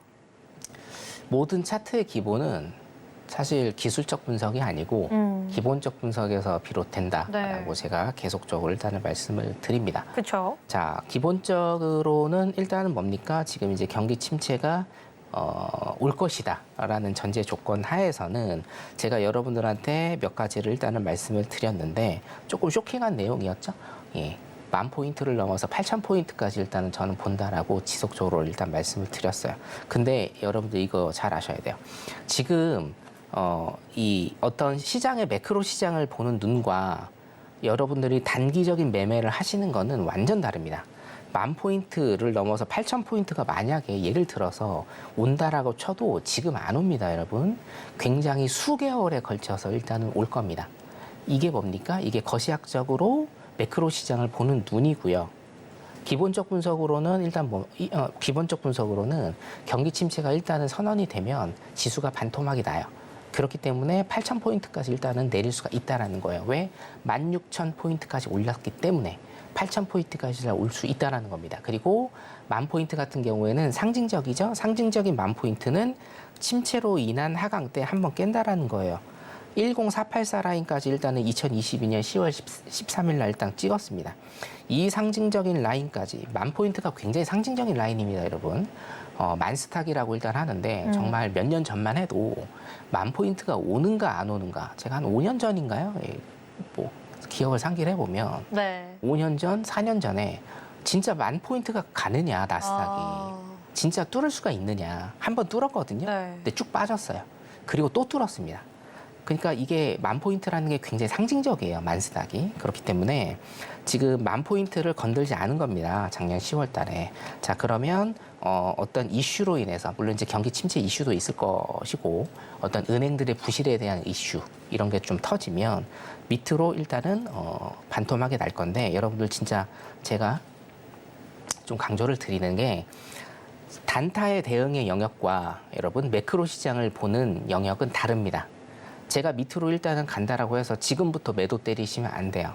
모든 차트의 기본은 사실 기술적 분석이 아니고 기본적 분석에서 비롯된다라고 네. 제가 계속적으로 일단은 말씀을 드립니다. 그렇죠. 자, 기본적으로는 일단은 뭡니까? 지금 이제 경기 침체가 올 것이다라는 전제 조건 하에서는 제가 여러분들한테 몇 가지를 일단은 말씀을 드렸는데 조금 쇼킹한 내용이었죠. 예. 10,000포인트를 넘어서 8,000포인트까지 일단은 저는 본다라고 지속적으로 일단 말씀을 드렸어요. 근데 여러분들 이거 잘 아셔야 돼요. 지금 이 어떤 시장의 매크로 시장을 보는 눈과 여러분들이 단기적인 매매를 하시는 거는 완전 다릅니다. 10,000포인트를 넘어서 8,000포인트가 만약에 예를 들어서 온다라고 쳐도 지금 안 옵니다, 여러분. 굉장히 수개월에 걸쳐서 일단은 올 겁니다. 이게 뭡니까? 이게 거시학적으로 매크로 시장을 보는 눈이고요. 기본적 분석으로는 일단 기본적 분석으로는 경기 침체가 일단은 선언이 되면 지수가 반토막이 나요. 그렇기 때문에 8,000포인트까지 일단은 내릴 수가 있다라는 거예요. 왜? 16,000포인트까지 올랐기 때문에 8,000포인트까지 올 수 있다라는 겁니다. 그리고 10,000포인트 같은 경우에는 상징적이죠. 상징적인 10,000포인트는 침체로 인한 하강 때 한번 깬다라는 거예요. 10484 라인까지 일단은 2022년 10월 13일 날 일단 찍었습니다. 이 상징적인 라인까지 10,000포인트가 굉장히 상징적인 라인입니다, 여러분. 만스탁이라고 일단 하는데 정말 몇 년 전만 해도 10,000포인트가 오는가 안 오는가 제가 한 5년 전인가요? 예, 뭐 기억을 상기를 해보면 네. 5년 전, 4년 전에 진짜 10,000포인트가 가느냐 나스닥이 진짜 뚫을 수가 있느냐 한번 뚫었거든요. 네. 근데 쭉 빠졌어요. 그리고 또 뚫었습니다. 그러니까 이게 10,000포인트라는 게 굉장히 상징적이에요. 만스닥이. 그렇기 때문에 지금 10,000포인트를 건들지 않은 겁니다. 작년 10월 달에. 자, 그러면 어떤 이슈로 인해서 물론 이제 경기 침체 이슈도 있을 것이고 어떤 은행들의 부실에 대한 이슈 이런 게 좀 터지면 밑으로 일단은 반토막이 날 건데 여러분들 진짜 제가 좀 강조를 드리는 게 단타의 대응의 영역과 여러분 매크로 시장을 보는 영역은 다릅니다. 제가 밑으로 일단은 간다라고 해서 지금부터 매도 때리시면 안 돼요.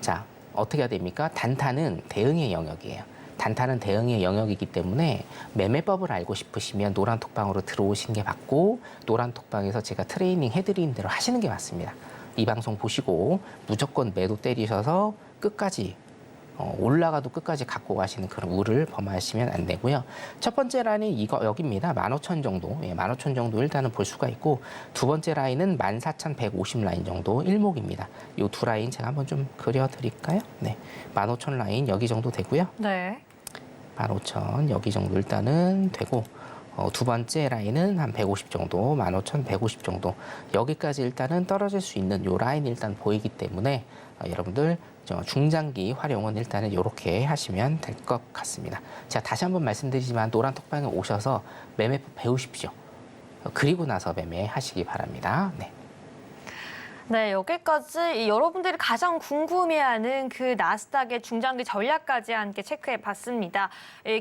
자, 어떻게 해야 됩니까? 단타는 대응의 영역이에요. 단타는 대응의 영역이기 때문에 매매법을 알고 싶으시면 노란톡방으로 들어오시는 게 맞고 노란톡방에서 제가 트레이닝 해드리는 대로 하시는 게 맞습니다. 이 방송 보시고 무조건 매도 때리셔서 끝까지 올라가도 끝까지 갖고 가시는 그런 우를 범하시면 안 되고요. 첫 번째 라인이 여기입니다. 15,000 정도. 예, 15,000 정도 일단은 볼 수가 있고 두 번째 라인은 14,150 라인 정도 일목입니다. 이 두 라인 제가 한번 좀 그려드릴까요? 네, 15,000 라인 여기 정도 되고요. 네. 15,000 여기 정도 일단은 되고 두 번째 라인은 한 150 정도, 15,150 정도 여기까지 일단은 떨어질 수 있는 요 라인이 일단 보이기 때문에 여러분들 중장기 활용은 일단은 이렇게 하시면 될 것 같습니다. 제가 다시 한번 말씀드리지만 노란톡방에 오셔서 매매법 배우십시오. 그리고 나서 매매하시기 바랍니다. 네. 네, 여기까지 여러분들이 가장 궁금해하는 그 나스닥의 중장기 전략까지 함께 체크해 봤습니다.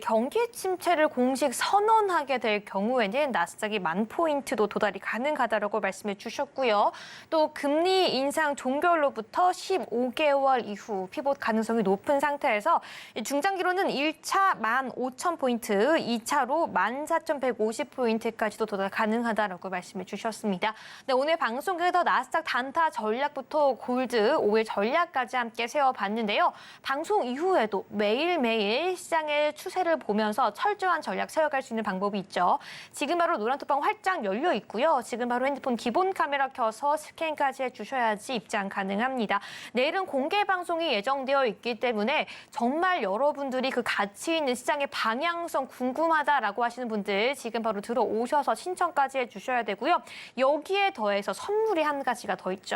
경기 침체를 공식 선언하게 될 경우에는 나스닥이 10,000포인트도 도달이 가능하다라고 말씀해 주셨고요. 또 금리 인상 종결로부터 15개월 이후 피봇 가능성이 높은 상태에서 중장기로는 1차 15,000포인트, 2차로 14,150포인트까지도 도달 가능하다라고 말씀해 주셨습니다. 네, 오늘 방송에서 나스닥 단타 전략부터 골드, 오일 전략까지 함께 세워봤는데요. 방송 이후에도 매일매일 시장의 추세를 보면서 철저한 전략 세워갈 수 있는 방법이 있죠. 지금 바로 노란톡방 활짝 열려 있고요. 지금 바로 핸드폰 기본 카메라 켜서 스캔까지 해주셔야지 입장 가능합니다. 내일은 공개 방송이 예정되어 있기 때문에 정말 여러분들이 그 가치 있는 시장의 방향성 궁금하다라고 하시는 분들 지금 바로 들어오셔서 신청까지 해주셔야 되고요. 여기에 더해서 선물이 한 가지가 더 있죠.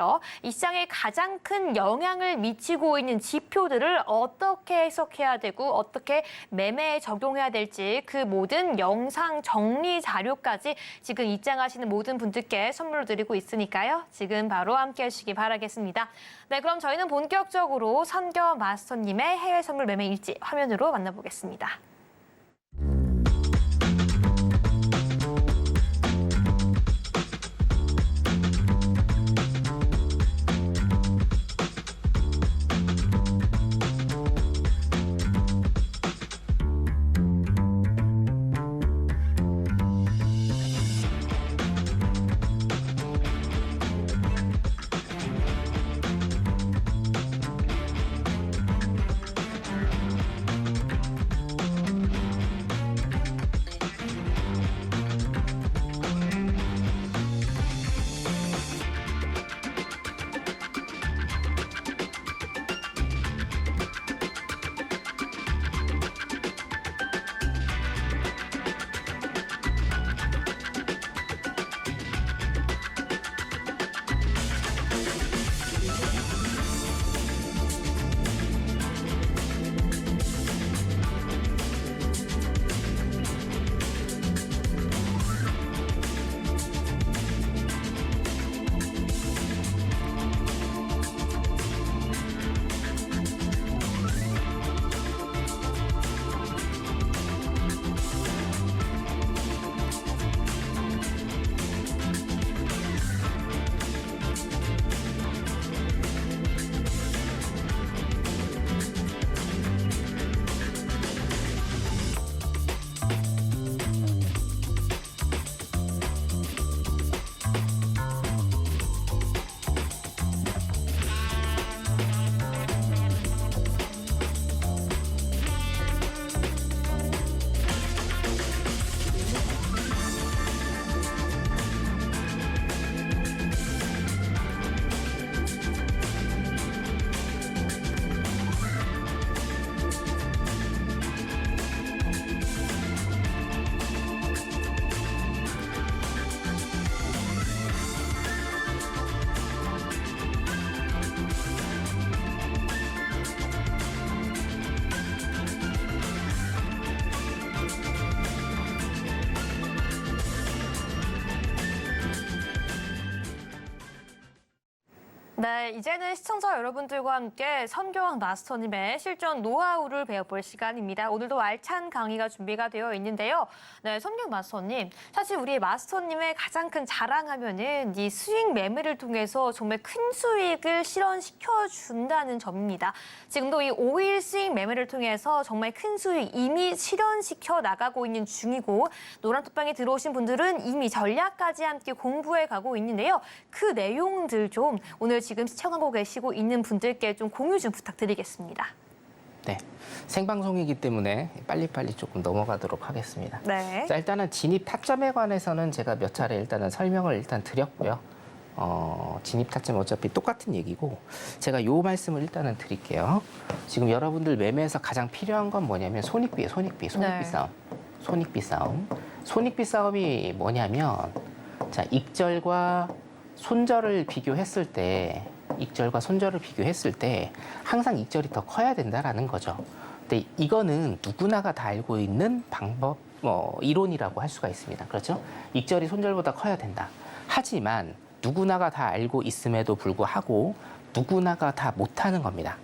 이 시장에 가장 큰 영향을 미치고 있는 지표들을 어떻게 해석해야 되고 어떻게 매매에 적용해야 될지 그 모든 영상 정리 자료까지 지금 입장하시는 모든 분들께 선물로 드리고 있으니까요. 지금 바로 함께 하시기 바라겠습니다. 네, 그럼 저희는 본격적으로 선겨 마스터님의 해외 선물 매매 일지 화면으로 만나보겠습니다. 네, 이제는 시청자 여러분들과 함께 선교왕 마스터님의 실전 노하우를 배워볼 시간입니다. 오늘도 알찬 강의가 준비가 되어 있는데요. 네, 선교왕 마스터님, 사실 우리 마스터님의 가장 큰 자랑하면은 이 수익 매매를 통해서 정말 큰 수익을 실현시켜 준다는 점입니다. 지금도 이 5일 수익 매매를 통해서 정말 큰 수익 이미 실현시켜 나가고 있는 중이고, 노란톡방에 들어오신 분들은 이미 전략까지 함께 공부해 가고 있는데요. 그 내용들 좀 오늘 지금 시청하고 계시고 있는 분들께 좀 공유 좀 부탁드리겠습니다. 네, 생방송이기 때문에 빨리빨리 조금 넘어가도록 하겠습니다. 네. 자, 일단은 진입 타점에 관해서는 제가 몇 차례 일단은 설명을 일단 드렸고요. 진입 타점 어차피 똑같은 얘기고 제가 요 말씀을 일단은 드릴게요. 지금 여러분들 매매에서 가장 필요한 건 뭐냐면 손익비예요. 손익비 네. 싸움. 손익비 싸움. 손익비 싸움이 뭐냐면 자, 익절과 손절을 비교했을 때 항상 익절이 더 커야 된다라는 거죠. 근데 이거는 누구나가 다 알고 있는 방법, 이론이라고 할 수가 있습니다. 그렇죠? 익절이 손절보다 커야 된다. 하지만 누구나가 다 알고 있음에도 불구하고 누구나가 다 못하는 겁니다.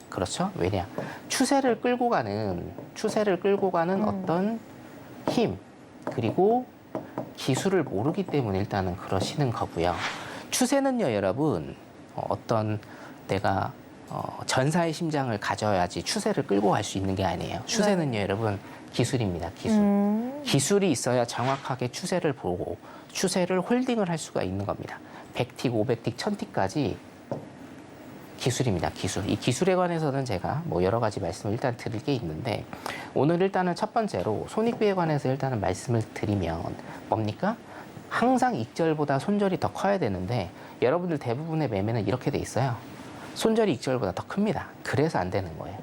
그렇죠? 왜냐? 추세를 끌고 가는 어떤 힘, 그리고 기술을 모르기 때문에 일단은 그러시는 거고요. 추세는요, 여러분, 어떤 내가 전사의 심장을 가져야지 추세를 끌고 갈 수 있는 게 아니에요. 추세는요, 네. 여러분, 기술입니다. 기술. 기술이 있어야 정확하게 추세를 보고 추세를 홀딩을 할 수가 있는 겁니다. 100틱, 500틱, 1000틱까지 기술입니다. 기술. 이 기술에 관해서는 제가 뭐 여러 가지 말씀을 일단 드릴 게 있는데 오늘 일단은 첫 번째로 손익비에 관해서 일단은 말씀을 드리면 뭡니까? 항상 익절보다 손절이 더 커야 되는데 여러분들 대부분의 매매는 이렇게 돼 있어요. 손절이 익절보다 더 큽니다. 그래서 안 되는 거예요.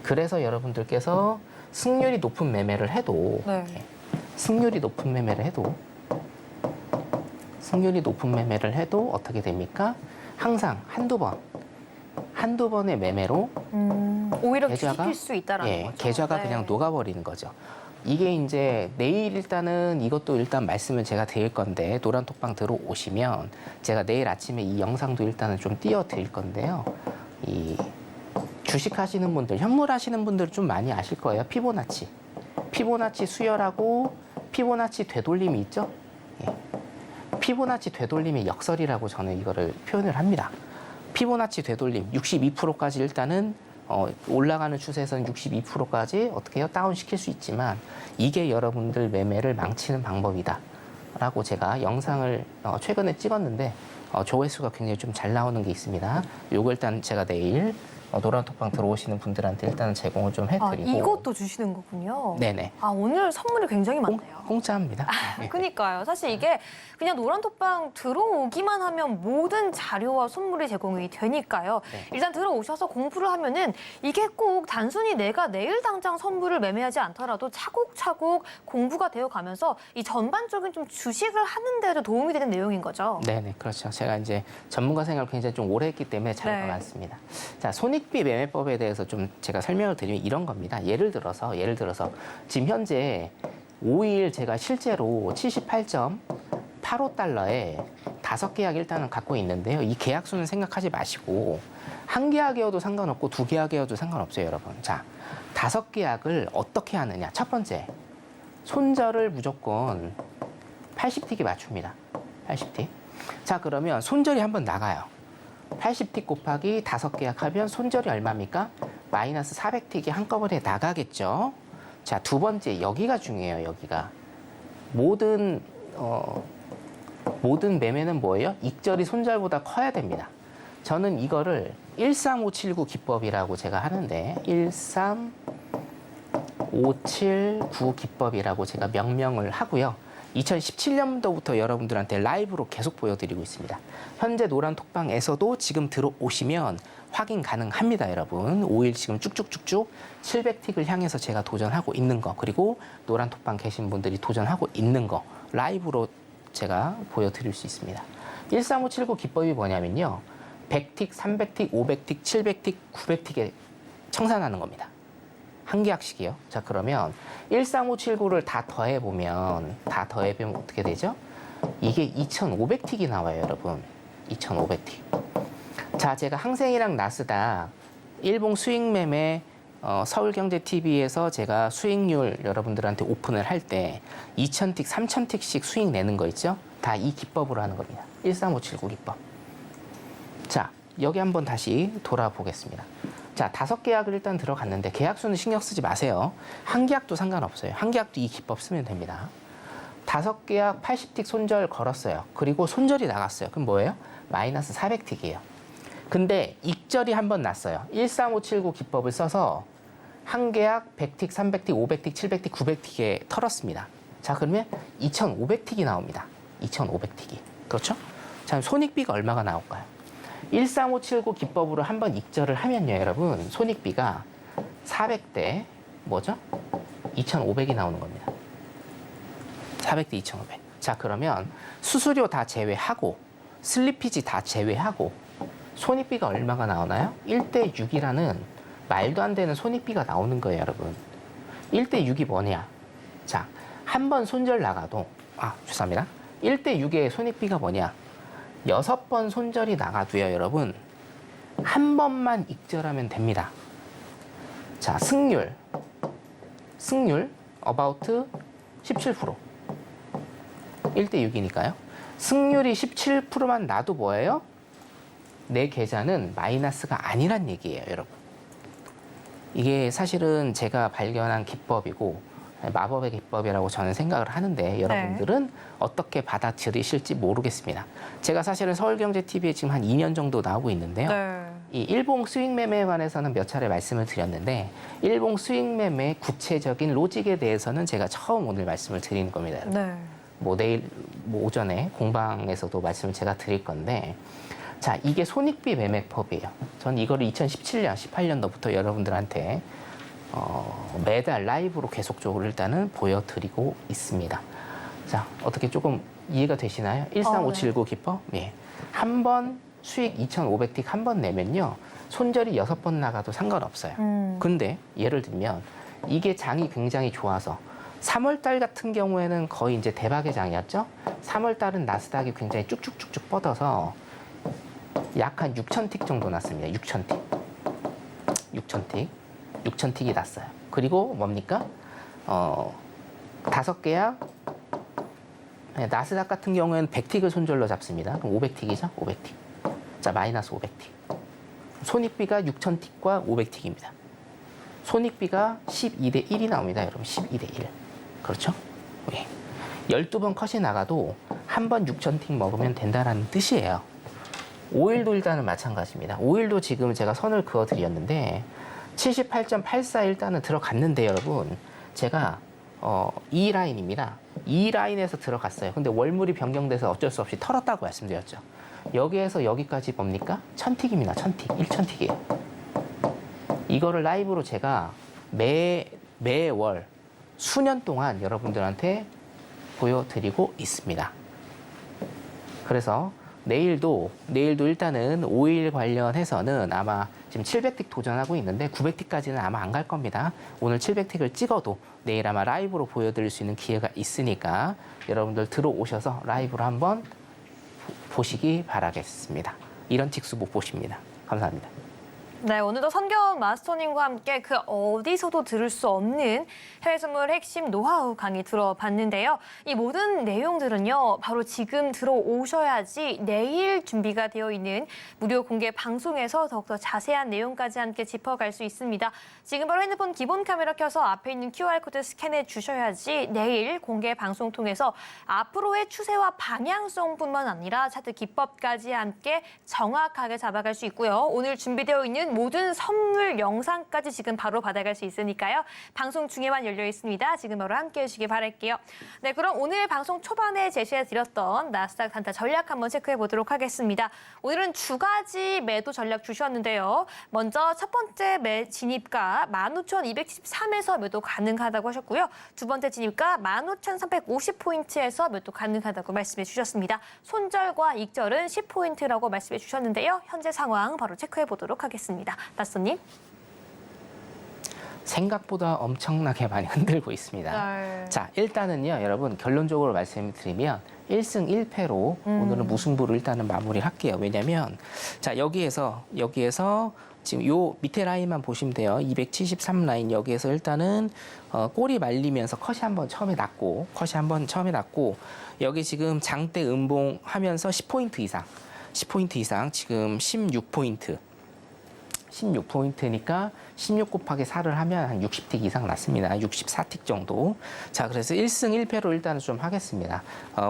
그래서 여러분들께서 승률이 높은 매매를 해도 네. 승률이 높은 매매를 해도 어떻게 됩니까? 항상 한두 번의 매매로 오히려 계좌가 뒤집힐 수 있다라는 거죠. 계좌가 네. 그냥 녹아버리는 거죠. 이게 이제 내일 일단은 이것도 일단 말씀을 제가 드릴 건데 노란톡방 들어오시면 제가 내일 아침에 이 영상도 일단은 좀 띄워드릴 건데요. 이 주식 하시는 분들, 현물 하시는 분들 좀 많이 아실 거예요. 피보나치 수열하고 피보나치 되돌림이 있죠. 예. 피보나치 되돌림의 역설이라고 저는 이거를 표현을 합니다. 피보나치 되돌림 62%까지 일단은 올라가는 추세에서는 62%까지 어떻게 해요? 다운시킬 수 있지만 이게 여러분들 매매를 망치는 방법이다 라고 제가 영상을 최근에 찍었는데 조회수가 굉장히 좀 잘 나오는 게 있습니다. 요거 일단 제가 내일 노란톡방 들어오시는 분들한테 일단은 제공을 좀 해드리고 이것도 주시는 거군요. 네네. 오늘 선물이 굉장히 많네요. 공짜입니다. 네. 그러니까요. 사실 이게 그냥 노란톡방 들어오기만 하면 모든 자료와 선물이 제공이 되니까요. 네. 일단 들어오셔서 공부를 하면은 이게 꼭 단순히 내가 내일 당장 선물을 매매하지 않더라도 차곡차곡 공부가 되어 가면서 이 전반적인 좀 주식을 하는 데도 도움이 되는 내용인 거죠. 네네, 그렇죠. 제가 이제 전문가 생활을 굉장히 좀 오래 했기 때문에 자료가 네. 많습니다. 자, 손익비 매매법에 대해서 좀 제가 설명을 드리면 이런 겁니다. 예를 들어서 지금 현재 5일 제가 실제로 78.85달러에 5계약 일단은 갖고 있는데요. 이 계약수는 생각하지 마시고 한 계약이어도 상관없고 두 계약이어도 상관없어요, 여러분. 자, 5계약을 어떻게 하느냐. 첫 번째, 손절을 무조건 80틱에 맞춥니다. 80틱. 자, 그러면 손절이 한번 나가요. 80틱 곱하기 5계약 하면 손절이 얼마입니까? 마이너스 400틱이 한꺼번에 나가겠죠. 자, 두 번째, 여기가 중요해요. 여기가 모든 매매는 뭐예요? 익절이 손절보다 커야 됩니다. 저는 이거를 13579 기법이라고 제가 하는데 13579 기법이라고 제가 명명을 하고요. 2017년도부터 여러분들한테 라이브로 계속 보여드리고 있습니다. 현재 노란톡방에서도 지금 들어오시면 확인 가능합니다, 여러분. 5일 지금 쭉쭉쭉쭉 700틱을 향해서 제가 도전하고 있는 거, 그리고 노란톡방 계신 분들이 도전하고 있는 거 라이브로 제가 보여드릴 수 있습니다. 13579 기법이 뭐냐면요. 100틱, 300틱, 500틱, 700틱, 900틱에 청산하는 겁니다. 한 계약씩이요. 자, 그러면 13579를 다 더해보면 어떻게 되죠? 이게 2500틱이 나와요, 여러분. 2500틱. 자, 제가 항생이랑 나스닥 일봉 수익 매매 서울경제TV에서 제가 수익률 여러분들한테 오픈을 할 때 2,000틱, 3,000틱씩 수익 내는 거 있죠? 다 이 기법으로 하는 겁니다. 13579 기법. 자, 여기 한번 다시 돌아보겠습니다. 자, 5계약을 일단 들어갔는데 계약수는 신경 쓰지 마세요. 한 계약도 상관없어요. 한 계약도 이 기법 쓰면 됩니다. 5계약 80틱 손절 걸었어요. 그리고 손절이 나갔어요. 그럼 뭐예요? 마이너스 400틱이에요. 근데 익절이 한 번 났어요. 13579 기법을 써서 한 계약 100틱, 300틱, 500틱, 700틱, 900틱에 털었습니다. 자, 그러면 2,500틱이 나옵니다. 2,500틱이. 그렇죠? 자, 손익비가 얼마가 나올까요? 13579 기법으로 한 번 익절을 하면요, 여러분. 손익비가 400대 뭐죠? 2,500이 나오는 겁니다. 400대 2,500. 자, 그러면 수수료 다 제외하고 슬리피지 다 제외하고 손익비가 얼마가 나오나요? 1대 6이라는 말도 안 되는 손익비가 나오는 거예요, 여러분. 1대 6이 뭐냐? 자, 한 번 손절 나가도 죄송합니다. 1대 6의 손익비가 뭐냐? 6번 손절이 나가도요, 여러분. 한 번만 익절하면 됩니다. 자, 승률 about 17%. 1대 6이니까요. 승률이 17%만 나도 뭐예요? 내 계좌는 마이너스가 아니란 얘기예요, 여러분. 이게 사실은 제가 발견한 기법이고 마법의 기법이라고 저는 생각을 하는데 여러분들은 어떻게 받아들이실지 모르겠습니다. 제가 사실은 서울경제TV에 지금 한 2년 정도 나오고 있는데요. 이 일봉 수익 매매에 관해서는 몇 차례 말씀을 드렸는데 일봉 수익 매매 구체적인 로직에 대해서는 제가 처음 오늘 말씀을 드리는 겁니다. 뭐 내일 오전에 공방에서도 말씀을 제가 드릴 건데 자, 이게 손익비 매매법이에요. 전 이거를 2017년, 18년도부터 여러분들한테 매달 라이브로 계속적으로 일단은 보여드리고 있습니다. 자, 어떻게 조금 이해가 되시나요? 13579 기법? 예. 한 번 수익 2,500틱 한 번 내면요. 손절이 6번 나가도 상관없어요. 근데 예를 들면 이게 장이 굉장히 좋아서 3월 달 같은 경우에는 거의 이제 대박의 장이었죠. 3월 달은 나스닥이 굉장히 쭉쭉쭉쭉 뻗어서 약 한 6,000틱 정도 났습니다. 6,000틱이 났어요. 그리고 뭡니까? 5계약 나스닥 같은 경우에는 100틱을 손절로 잡습니다. 그럼 500틱이죠? 500틱. 자, 마이너스 500틱. 손익비가 6,000틱과 500틱입니다. 손익비가 12대 1이 나옵니다, 여러분. 12대 1. 그렇죠? 예. 12번 컷이 나가도 한 번 6,000틱 먹으면 된다는 뜻이에요. 오일도 일단은 마찬가지입니다. 오일도 지금 제가 선을 그어드렸는데 78.84 일단은 들어갔는데 여러분 제가 E 라인입니다. E 라인에서 들어갔어요. 근데 월물이 변경돼서 어쩔 수 없이 털었다고 말씀드렸죠. 여기에서 여기까지 뭡니까? 1,000틱입니다. 1,000틱. 1,000틱이에요. 이거를 라이브로 제가 매월 수년 동안 여러분들한테 보여드리고 있습니다. 그래서 내일도 일단은 오일 관련해서는 아마 지금 700틱 도전하고 있는데 900틱까지는 아마 안 갈 겁니다. 오늘 700틱을 찍어도 내일 아마 라이브로 보여드릴 수 있는 기회가 있으니까 여러분들 들어오셔서 라이브로 한번 보시기 바라겠습니다. 이런 틱수 못 보십니다. 감사합니다. 네, 오늘도 선경 마스터님과 함께 그 어디서도 들을 수 없는 해외 선물 핵심 노하우 강의 들어봤는데요. 이 모든 내용들은요, 바로 지금 들어오셔야지 내일 준비가 되어 있는 무료 공개 방송에서 더욱더 자세한 내용까지 함께 짚어갈 수 있습니다. 지금 바로 핸드폰 기본 카메라 켜서 앞에 있는 QR코드 스캔해 주셔야지 내일 공개 방송 통해서 앞으로의 추세와 방향성뿐만 아니라 차트 기법까지 함께 정확하게 잡아갈 수 있고요. 오늘 준비되어 있는 모든 선물 영상까지 지금 바로 받아갈 수 있으니까요. 방송 중에만 열려 있습니다. 지금 바로 함께해 주시기 바랄게요. 네, 그럼 오늘 방송 초반에 제시해드렸던 나스닥 단타 전략 한번 체크해 보도록 하겠습니다. 오늘은 두 가지 매도 전략 주셨는데요. 먼저 첫 번째 진입가 15,273에서 매도 가능하다고 하셨고요. 두 번째 진입가 15,350포인트에서 매도 가능하다고 말씀해 주셨습니다. 손절과 익절은 10포인트라고 말씀해 주셨는데요. 현재 상황 바로 체크해 보도록 하겠습니다. 마스터님. 생각보다 엄청나게 많이 흔들고 있습니다. 네. 자, 일단은요, 여러분 결론적으로 말씀을 드리면 1승 1패로 오늘은 무승부를 일단은 마무리를 할게요. 왜냐면 자, 여기에서 지금 요 밑에 라인만 보시면 돼요. 273 라인 여기에서 일단은 꼬리 말리면서 컷이 한번 처음에 났고 여기 지금 장대 음봉 하면서 10포인트 이상 지금 16포인트니까 16 곱하기 4를 하면 한 60틱 이상 났습니다. 64틱 정도. 자, 그래서 1승 1패로 일단은 좀 하겠습니다.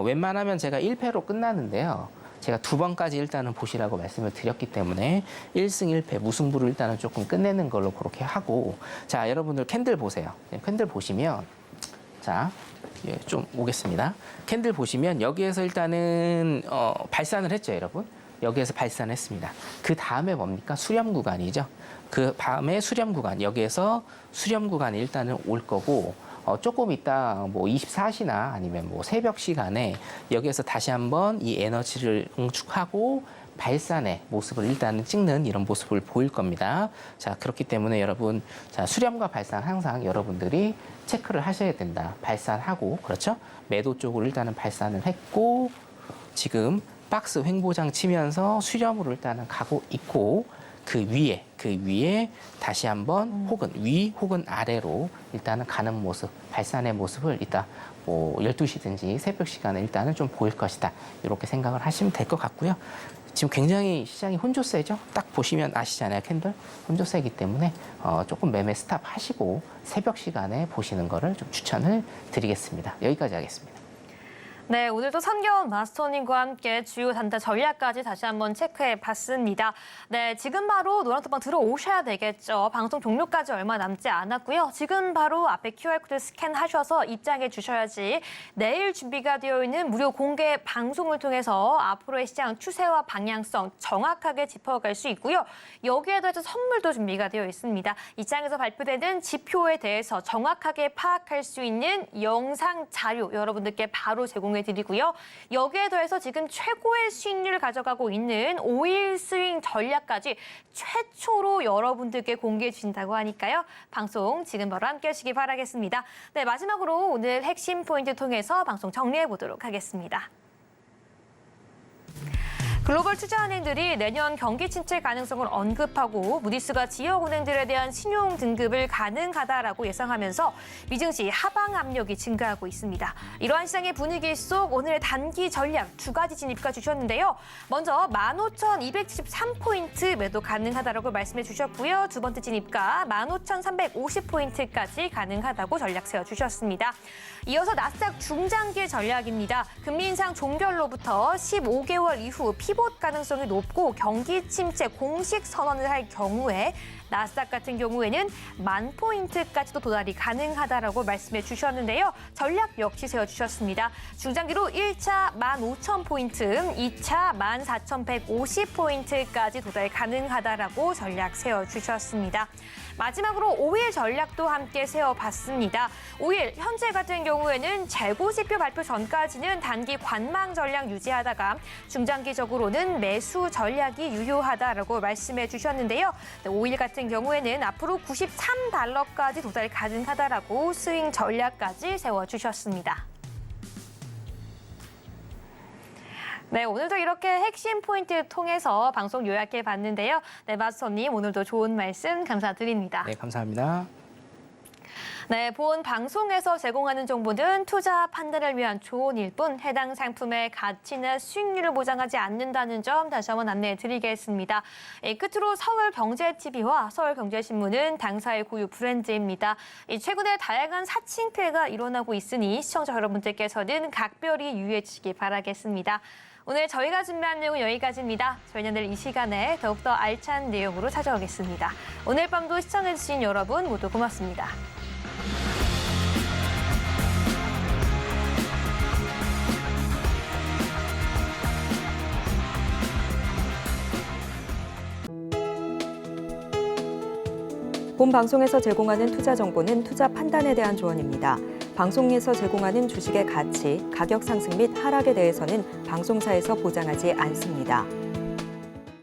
웬만하면 제가 1패로 끝나는데요. 제가 2번까지 일단은 보시라고 말씀을 드렸기 때문에 1승 1패 무승부를 일단은 조금 끝내는 걸로 그렇게 하고, 자, 여러분들 캔들 보세요. 캔들 보시면, 자, 예, 좀 오겠습니다. 캔들 보시면 여기에서 일단은 발산을 했죠, 여러분. 여기에서 발산했습니다. 그 다음에 뭡니까? 수렴 구간이죠. 그 다음에 수렴 구간. 여기에서 수렴 구간이 일단은 올 거고, 조금 이따 뭐 24시나 아니면 뭐 새벽 시간에 여기에서 다시 한번 이 에너지를 응축하고 발산의 모습을 일단은 찍는 이런 모습을 보일 겁니다. 자, 그렇기 때문에 여러분, 자, 수렴과 발산 항상 여러분들이 체크를 하셔야 된다. 발산하고, 그렇죠? 매도 쪽으로 일단은 발산을 했고, 지금 박스 횡보장 치면서 수렴으로 일단은 가고 있고, 그 위에 다시 한번 혹은 위 혹은 아래로 일단은 가는 모습, 발산의 모습을 이따 뭐 12시든지 새벽 시간에 일단은 좀 보일 것이다. 이렇게 생각을 하시면 될 것 같고요. 지금 굉장히 시장이 혼조세죠. 딱 보시면 아시잖아요, 캔들. 혼조세이기 때문에 조금 매매 스탑 하시고 새벽 시간에 보시는 거를 좀 추천을 드리겠습니다. 여기까지 하겠습니다. 네, 오늘도 선경 마스터님과 함께 주요 단타 전략까지 다시 한번 체크해 봤습니다. 네, 지금 바로 노랑톡방 들어오셔야 되겠죠. 방송 종료까지 얼마 남지 않았고요. 지금 바로 앞에 QR코드 스캔하셔서 입장해 주셔야지 내일 준비가 되어 있는 무료 공개 방송을 통해서 앞으로의 시장 추세와 방향성 정확하게 짚어갈 수 있고요. 여기에 더해서 선물도 준비가 되어 있습니다. 이 장에서 발표되는 지표에 대해서 정확하게 파악할 수 있는 영상 자료 여러분들께 바로 제공해 드리고요. 여기에 더해서 지금 최고의 수익률을 가져가고 있는 5일 스윙 전략까지 최초로 여러분들께 공개해 주신다고 하니까요. 방송 지금 바로 함께 하시기 바라겠습니다. 네, 마지막으로 오늘 핵심 포인트 통해서 방송 정리해 보도록 하겠습니다. 글로벌 투자은행들이 내년 경기 침체 가능성을 언급하고 무디스가 지역은행들에 대한 신용 등급을 가능하다라고 예상하면서 미증시 하방 압력이 증가하고 있습니다. 이러한 시장의 분위기 속 오늘의 단기 전략 2가지 진입가 주셨는데요. 먼저 15,273포인트 매도 가능하다라고 말씀해 주셨고요. 두 번째 진입가 15,350포인트까지 가능하다고 전략 세워주셨습니다. 이어서 나스닥 중장기 전략입니다. 금리 인상 종결로부터 15개월 이후 피봇 가능성이 높고 경기 침체 공식 선언을 할 경우에 나스닥 같은 경우에는 10,000포인트까지도 도달이 가능하다라고 말씀해 주셨는데요. 전략 역시 세워주셨습니다. 중장기로 1차 15,000포인트, 2차 14,150포인트까지 도달 가능하다라고 전략 세워주셨습니다. 마지막으로 5일 전략도 함께 세워봤습니다. 5일 현재 같은 경우에는 재고 지표 발표 전까지는 단기 관망 전략 유지하다가 중장기적으로는 매수 전략이 유효하다라고 말씀해 주셨는데요. 5일 같은 경우에는 앞으로 93달러까지 도달 가능하다라고 스윙 전략까지 세워주셨습니다. 네, 오늘도 이렇게 핵심 포인트 통해서 방송 요약해 봤는데요. 네, 마스터님 오늘도 좋은 말씀 감사드립니다. 네, 감사합니다. 네, 본 방송에서 제공하는 정보는 투자 판단을 위한 조언일 뿐 해당 상품의 가치나 수익률을 보장하지 않는다는 점 다시 한번 안내해 드리겠습니다. 끝으로 서울경제TV와 서울경제신문은 당사의 고유 브랜드입니다. 최근에 다양한 사칭 피해가 일어나고 있으니 시청자 여러분들께서는 각별히 유의해 주시기 바라겠습니다. 오늘 저희가 준비한 내용은 여기까지입니다. 저희는 내일 이 시간에 더욱더 알찬 내용으로 찾아오겠습니다. 오늘 밤도 시청해주신 여러분 모두 고맙습니다. 본 방송에서 제공하는 투자 정보는 투자 판단에 대한 조언입니다. 방송에서 제공하는 주식의 가치, 가격 상승 및 하락에 대해서는 방송사에서 보장하지 않습니다.